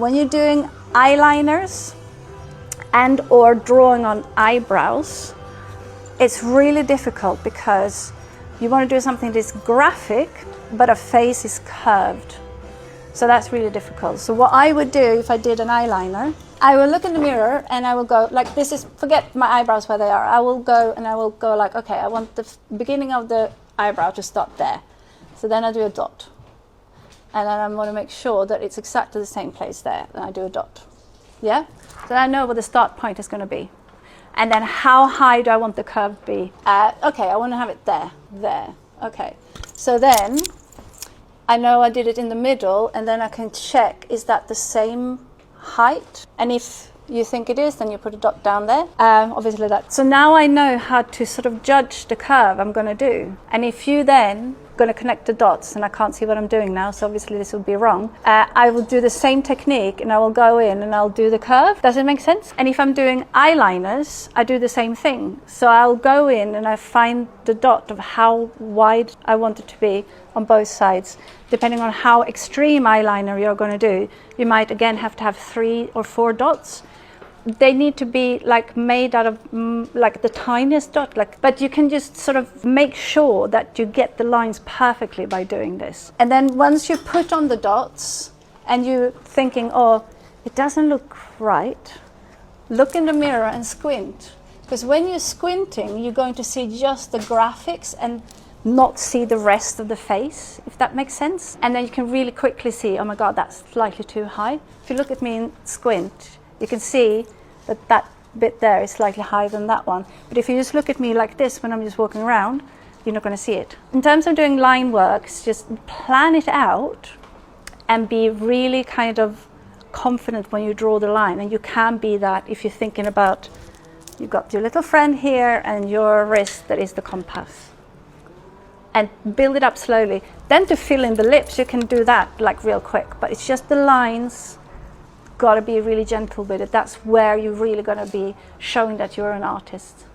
when you're doing eyeliners and or drawing on eyebrows, it's really difficult because you want to do something that's graphic, but a face is curved. So that's really difficult. So what I would do if I did an eyeliner, I will look in the mirror and I will go like this is, forget my eyebrows where they are. I will go like, okay, I want the beginning of the eyebrow to start there. So then I do a dot. And then I'm going to make sure that it's exactly the same place there. Then I do a dot. Yeah? So I know what the start point is going to be. And then how high do I want the curve to be? Okay, I want to have it there. Okay. So then I know I did it in the middle, and then I can check, is that the same height? And if you think it is, then you put a dot down there. Obviously that. So now I know how to sort of judge the curve I'm going to do. And if you then going to connect the dots, and I can't see what I'm doing now, so obviously this will be wrong. I will do the same technique and I will go in and I'll do the curve. Does it make sense? And if I'm doing eyeliners, I do the same thing. So I'll go in and I find the dot of how wide I want it to be on both sides. Depending on how extreme eyeliner you're going to do, you might again have to have 3 or 4 dots. They need to be like made out of like the tiniest dot, but you can just sort of make sure that you get the lines perfectly by doing this. And then once you put on the dots and you're thinking, oh, it doesn't look right, look in the mirror and squint. Because when you're squinting, you're going to see just the graphics and not see the rest of the face, if that makes sense. And then you can really quickly see, oh my God, that's slightly too high. If you look at me and squint, you can see that that bit there is slightly higher than that one. But if you just look at me like this when I'm just walking around, you're not going to see it. In terms of doing line works, just plan it out and be really kind of confident when you draw the line. And you can be that if you're thinking about, you've got your little friend here and your wrist that is the compass. And build it up slowly. Then to fill in the lips, you can do that like real quick. But it's just the lines. Got to be really gentle with it. That's where you're really going to be showing that you're an artist.